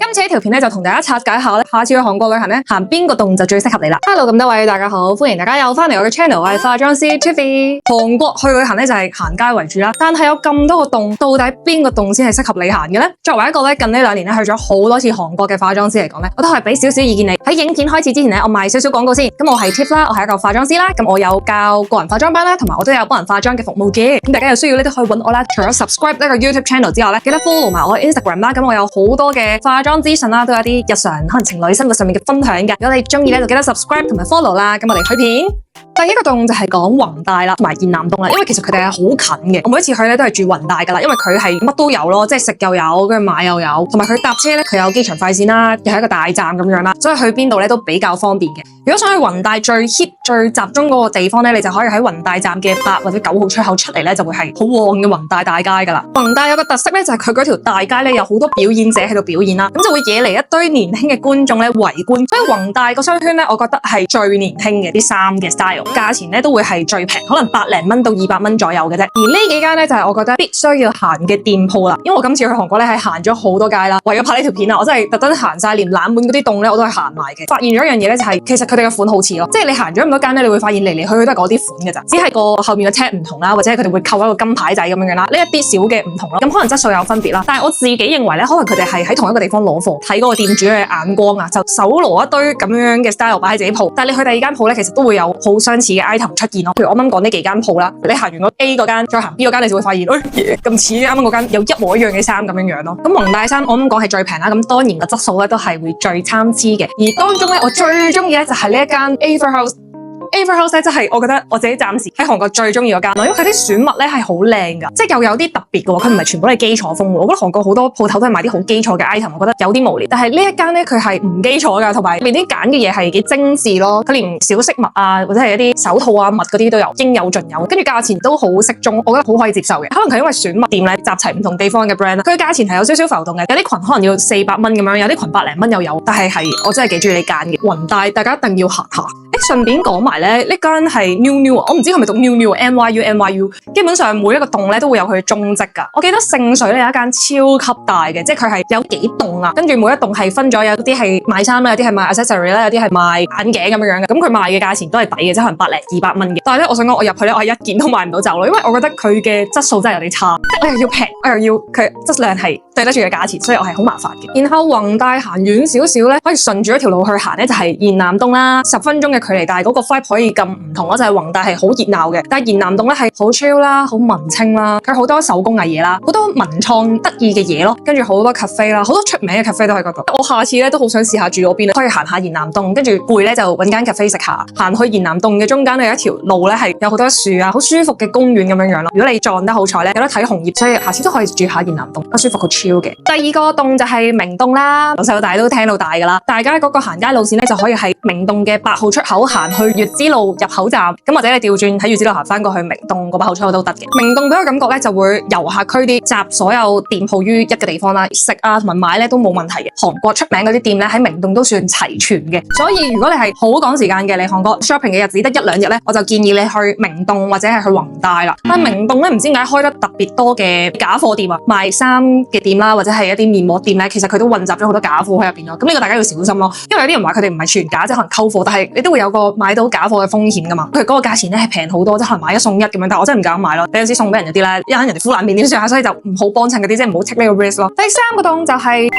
今次呢條片咧就同大家拆解下咧，下次去韓國旅行咧行邊個洞就最適合你啦。Hello， 咁多位大家好，歡迎大家又翻嚟我嘅 channel， 我係化妝師 Tiffy。韓國去旅行咧就係行街為主啦，但係有咁多個洞，到底邊個洞先係適合你行嘅咧？作為一個咧近呢2年咧去咗好多次韓國嘅化妝師嚟講咧，我都係俾少少意見你。喺影片開始之前咧，我賣少少廣告先。咁我係 Tiff 啦，我係一個化妝師啦，咁我有教個人化妝班啦，同埋我都有幫人化妝嘅服務嘅。咁大家有需要咧都可以揾我啦。除咗 subscribe 呢個 YouTube channel 之外咧，記得 follow 埋我 Instagram 啦。咁我有好多嘅化妝資訊啦，都有啲日常可能情侶生活上面嘅分享嘅。如果你中意咧，就記得 subscribe 同埋 follow 啦。咁我哋去片。第一個洞就係講弘大啦，同埋延南洞啦，因為其實佢哋係好近嘅。我每一次去咧都係住弘大噶啦，因為佢係乜都有咯，即係食又有，跟住買又有，同埋佢搭車咧佢有機場快線啦，又係一個大站咁樣啦，所以去邊度咧都比較方便嘅。如果想去弘大最 hit 最集中嗰個地方咧，你就可以喺弘大站嘅8或者9號出口出嚟咧，就會係好旺嘅弘大大街噶啦。弘大有個特色咧就係佢嗰條大街咧有好多表演者喺度表演啦，咁就會惹嚟一堆年輕嘅觀眾咧圍觀。所以弘大個商圈咧，我覺得係最年輕嘅啲衫嘅 style， 價錢咧都會係最平，可能100零蚊到200蚊左右嘅啫。而呢幾間咧就係我覺得必須要行嘅店鋪啦，因為我今次去韓國咧係行咗好多街啦，為咗拍呢條片啊，我真係特登行晒，連冷門嗰啲洞咧我都係行埋嘅。發現咗一樣嘢咧就係其實佢哋嘅款好似咯，即係你行咗咁多間咧，你會發現嚟嚟去去都係嗰啲款嘅咋，只係個後面嘅 tag 唔同啦，或者佢哋會扣一個金牌仔咁樣啦，呢一啲小嘅唔同咯。咁可能質素有分別啦，但係我自己認為咧，可能佢哋係喺同一個地方攞貨，睇嗰個店主嘅眼光啊，就手攞一堆咁樣嘅 style 擺喺自己鋪。但係你去第二間鋪咧，其實都會有好相似嘅 item 出現咯。譬如我啱啱講呢幾間鋪啦，你行完個 A 嗰間，再行 B 嗰間，你就會發現，咁似啱啱嗰間有一模一樣嘅衫咁樣咯。咁弘大衫我啱啱講係最平啦，咁當然個質素咧都係會最參差嘅。而當中咧，我最中意咧就係呢一間 Aver House。Aver House 咧，真係我覺得我自己暫時喺韓國最中意嗰間咯，因為佢啲選物咧係好靚噶，即係又有啲特別嘅喎，佢唔係全部都係基礎風。我覺得韓國好多鋪頭都係賣啲好基礎嘅 item，我覺得有啲無聊。但係呢一間咧，佢係唔基礎噶，同埋入面啲揀嘅嘢係幾精緻咯。佢連小飾物啊，或者係一啲手套啊、襪嗰啲都有，應有盡有。跟住價錢都好適中，我覺得好可以接受嘅。可能佢因為選物店咧集齊唔同地方嘅 brand，佢嘅價錢係有少少浮動嘅。有啲裙可能要400蚊咁樣，有啲裙100零蚊又有。但係我真係幾中意你揀嘅弘大，大家一定要行下。順便講埋咧，呢間係 New， 我唔知係咪讀 New NYU。基本上每一個洞咧都會有佢嘅蹤跡噶。我記得聖水咧有一間超級大嘅，即係佢係有幾棟啊，跟住每一棟係分咗，有啲係賣衫啦，有啲係賣 accessory 啦，有啲係賣眼鏡咁樣嘅。咁佢賣嘅價錢都係抵嘅，即係可能100零200蚊嘅。但係咧，我想講我入去咧，我係一件都買唔到走咯，因為我覺得佢嘅質素真係有啲差，即係我又要平，我又要佢質量係對得住嘅價錢，所以我係好麻煩嘅。然後弘大行遠少少咧，可以順住一條路去行咧，就係延南洞啦，10分鐘嘅距離，但係嗰個 vibe 可以咁唔同咯，就係弘大係好熱鬧嘅，但係延南洞咧係好 chill 啦，好文青啦，佢好多手工藝嘢啦，好多文創得意嘅嘢咯，跟住好多 cafe 啦，好多出名嘅 cafe 都喺嗰度。我下次咧都好想試下住嗰邊，可以行下延南洞，跟住攰咧就揾間 cafe 食下。行去延南洞嘅中間咧有一條路咧係有好多樹啊，好舒服嘅公園咁樣咯。如果你撞得好彩咧，有得睇紅葉，所以下次都可以住下延南洞，好舒服好 chill 嘅。第二個洞就係明洞啦，由細到大都聽到大噶啦。大家嗰個行街路線咧就可以係明洞嘅8號出口行去月之路入口站，咁或者你調轉喺月之路行翻過去明洞個8號出口都得嘅。明洞俾我感覺咧就會遊客區啲，集所有店鋪於一個地方啦，食啊同埋買咧都冇問題嘅。韓國出名嗰啲店咧喺明洞都算齊全嘅，所以如果你係好趕時間嘅，你韓國 shopping 嘅日子得1、2日咧，我就建議你去明洞或者係去弘大啦。但係明洞咧唔知點解開得特別多嘅假貨店啊，賣衫嘅店啦，或者係一啲面膜店咧，其實佢都混雜咗好多假貨喺入邊咯。咁呢個大家要小心咯，因為有啲人話佢哋唔係全假，即係可能溝貨，但係你都會有個買到假貨嘅風險噶嘛。佢嗰個價錢咧係平好多，即係可能買1送1咁樣，但係我真係唔敢買咯。有陣時送俾人嗰啲咧，一陣人哋敷爛面點算啊？所以就唔好幫襯嗰啲，即係唔好 take 呢個 risk 咯。第3個洞就係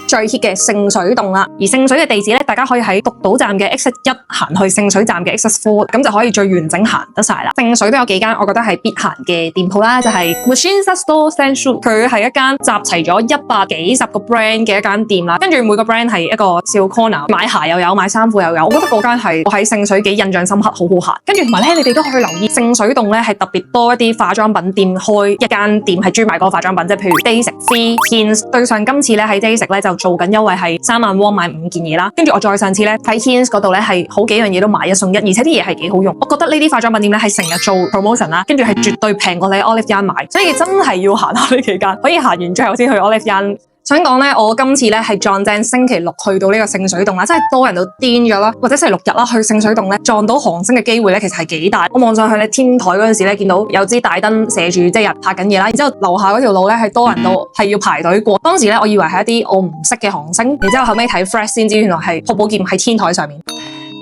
最 hit 嘅聖水洞啦。而聖水嘅地址咧，大家可以喺獨島站嘅 X1 行去聖水站嘅 X4，咁就可以最完整行得晒啦。聖水都有幾間我覺得係必行嘅店鋪啦，就係 Musinsa Store Central， 佢係一間集齊咗100幾十個 brand 嘅一間店啦。跟住每個 brand 係一個小 corner， 買鞋又有，買衫褲又有。我覺得嗰間係我喺聖水幾印象深刻，好好行。跟住同埋咧，你哋都可以留意聖水洞咧係特別多一啲化妝品店，開一間店係專賣嗰個化妝品，即係譬如 Daysik、Heinz。對上今次咧喺 Daysik 咧就做緊優惠，係3萬won買5件嘢啦。跟住我再上次咧喺 Heinz 嗰度咧係好幾樣嘢都買1送1，而且啲嘢係幾好用。我覺得呢啲化妝品店咧係成日做 promotion 啦，跟住係絕對平過你喺 Olive Young 買，所以真係要行下呢幾間，可以行完最後先去 Olive Young。想講咧，我今次咧係撞正星期六去到呢個聖水洞啦，真係多人都癲咗啦，或者星期六日啦去聖水洞咧撞到韓星嘅機會咧，其實係幾大。我望上去咧天台嗰陣時咧，見到有支大燈射住，即係人拍緊嘢啦。然之後樓下嗰條路咧係多人到係要排隊過。當時咧我以為係一啲我唔識嘅韓星，然之後後尾睇 Flash 先知原來係朴寶劍喺天台上面。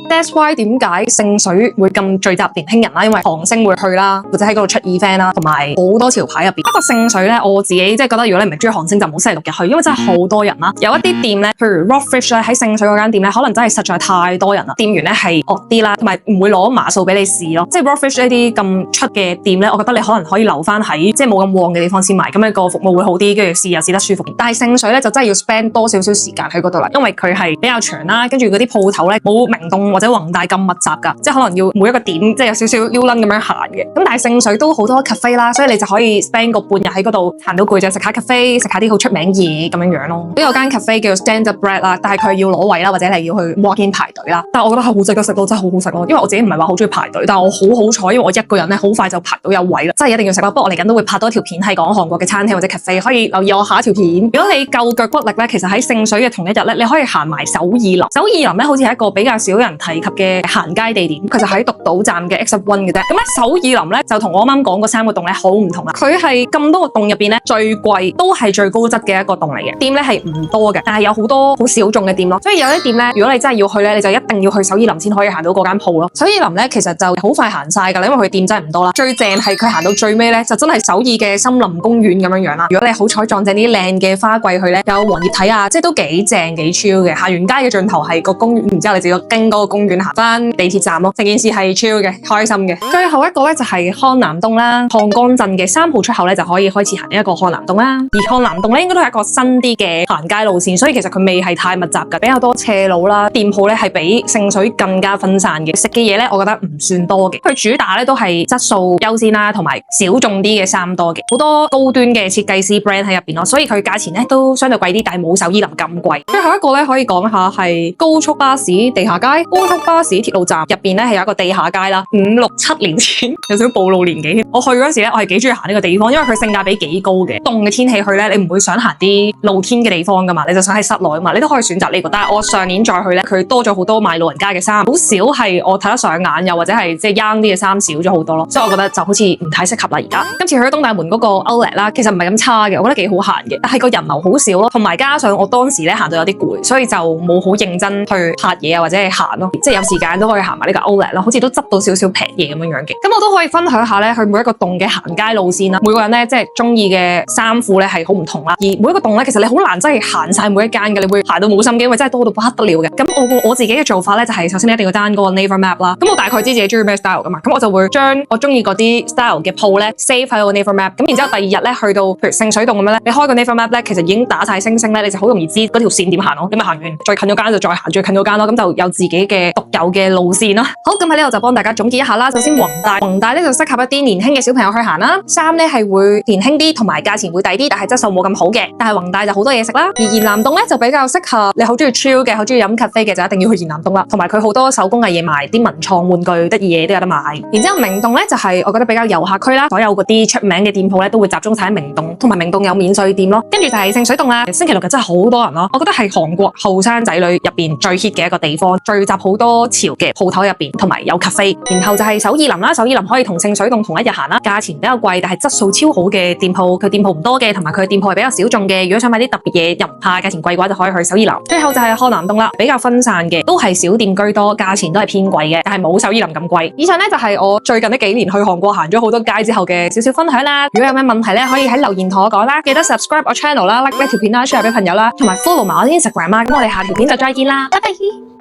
That's why 點解聖水會咁聚集年輕人啦？因為韓星會去啦，或者喺嗰度出 event 啦，同埋好多潮牌入邊。不過聖水咧，我自己即係覺得，如果你唔係中意韓星，就唔好星期六日去，因為真係好多人啦。有一啲店咧，譬如 Rockfish 咧喺聖水嗰間店咧，可能真係實在太多人啦。店員咧係惡啲啦，同埋唔會攞碼數俾你試咯。即係 Rockfish 呢啲咁出嘅店咧，我覺得你可能可以留翻喺即係冇咁旺嘅地方先買，咁樣個服務會好啲，跟住試又試得舒服。但係聖水咧就真係要 spend 多少少時間喺嗰度啦，因為佢係比較長啦，跟住嗰啲鋪頭咧冇明洞或者宏大咁密集噶，即係可能要每一個點即係有少少溜楞咁樣行嘅。咁但係聖水都好多 cafe 啦，所以你就可以 spend 個半日喺嗰度行到攰就食下 cafe， 食下啲好出名嘢咁樣樣咯。都有間 cafe 叫做 Stand Up Bread 啦，但係佢要攞位啦，或者你要去 walk in 排隊啦。但係我覺得係好值得食咯，真係好好食咯。因為我自己唔係話好中意排隊，但係我好彩，因為我一個人咧好快就排到有位啦，真係一定要食咯。不過我嚟緊都會拍多條片係講韓國嘅餐廳或者 cafe， 可以留意我下一條片。如果你夠腳骨力咧，其實喺聖水嘅同一日咧，你可以行埋首爾林。首爾林咧好似係一個比較少人提及嘅行街地點，佢就喺獨島站嘅 Exit 1嘅啫。咁咧首爾林咧就同我啱啱講嗰3個洞咧好唔同啦。佢係咁多個洞入邊咧最貴，都係最高質嘅一個洞嚟嘅。店咧係唔多嘅，但係有好多好小眾嘅店咯。所以有啲店咧，如果你真係要去咧，你就一定要去首爾林先可以行到嗰間鋪咯。首爾林咧其實就好快行晒噶啦，因為佢店真係唔多啦。最正係佢行到最尾咧，就真係首爾嘅森林公園咁樣樣啦。如果你好彩撞正啲靚嘅花季去咧，有黃葉睇啊，即係都幾正幾 chill 嘅。行完街嘅盡頭係個公園，然之後你就要經嗰個公園行翻地鐵站咯。成件事係 chill 嘅，開心嘅。最後一個咧就係漢南洞啦，漢江鎮嘅3號出口咧就可以開始行一個漢南洞啦。而漢南洞咧應該都係一個新啲嘅行街路線，所以其實佢未係太密集嘅，比較多斜路啦。店鋪咧係比聖水更加分散嘅。食嘅嘢咧，我覺得唔算多嘅。佢主打咧都係質素優先啦，同埋小眾啲嘅衫多嘅，好多高端嘅設計師 brand 喺入邊咯，所以佢價錢咧都相對貴啲，但係冇首爾林咁貴。最後一個咧可以講下係高速巴士地下街。高速巴士鐵路站入邊咧係有一個地下街啦。5、6、7年前有少少暴露年紀，我去嗰時咧我係幾中意行呢個地方，因為佢性價比幾高嘅。凍嘅天氣去咧，你唔會想行啲露天嘅地方噶嘛，你就想喺室內啊嘛，你都可以選擇呢個。但係我上年再去咧，佢多咗好多賣老人家嘅衫，好少係我睇得上眼，又或者係即係 young 啲嘅衫少咗好多咯，所以我覺得就好似唔太適合啦而家。今次去東大門嗰個 Outlet 啦，其實唔係咁差嘅，我覺得幾好行嘅，但係個人流好少咯，同埋加上我當時咧行到有啲攰，所以就冇好認真去拍嘢啊或者係行咯，即係有時間都可以行埋呢個 Outlet 啦，好似都執到少少平嘢咁樣樣嘅。咁我都可以分享下咧，去每一個洞嘅行街路線啦。每個人咧即係中意嘅衫褲咧係好唔同啦，而每一個洞咧其實你好難真係行晒每一間嘅，你會行到冇心機，因為真係多到不得了嘅。咁我自己嘅做法咧就係首先一定要 down 嗰個 Naver Map 啦。咁我大概知自己中意咩 style 噶嘛，咁我就會將我中意嗰啲 style 嘅鋪咧 save 喺個 Naver Map。咁然之後第二日咧去到譬如聖水洞咁樣咧，你開個 Naver Map 咧，其實已經打晒星星咧，你就好容易知嗰條線點行咯。咁啊行完最近嗰間就再行最近嗰間咯，咁就有自己嘅獨有嘅路線咯。好，咁喺呢度就幫大家總結一下啦。首先宏大咧就適合一啲年輕嘅小朋友去行啦。衫咧係會年輕啲，同埋價錢會抵啲，但係質素冇咁好嘅。但係宏大就好多嘢食啦。而延南洞咧就比較適合你好中意 chill 嘅，好中意飲 cafe 嘅，就一定要去延南洞啦。同埋佢好多手工藝嘢賣，啲文創玩具得意嘢都有得買。然之後明洞咧就係我覺得比較遊客區啦，所有嗰啲出名嘅店鋪咧都會集中晒喺明洞，同埋明洞有免稅店咯。跟住就係聖水洞啦，星期六日真係好多人咯，我覺得係韓國後生仔女入邊最 hit 嘅一個地方，聚集好多潮嘅鋪頭入邊，同埋有 cafe。然後就係首爾林啦，首爾林可以同聖水洞同一日行啦，價錢比較貴，但係質素超好嘅店鋪，佢店鋪唔多嘅，同埋佢嘅店鋪係比較小眾嘅。如果想買啲特別嘢，又唔怕價錢貴嘅話，就可以去首爾林。最後就係漢南洞啦，比較分散嘅，都係小店居多，價錢都係偏貴嘅，但係冇首爾林咁貴。以上咧就係我最近呢幾年去韓國行咗好多街之後嘅少少分享啦。如果有咩問題咧，可以喺留言同我講啦。記得 subscribe 我 channel 啦，like 呢條片啦，share 俾朋友啦，同埋 follow 埋我啲 Instagram 啦。咁我哋下條片就再見啦，拜拜。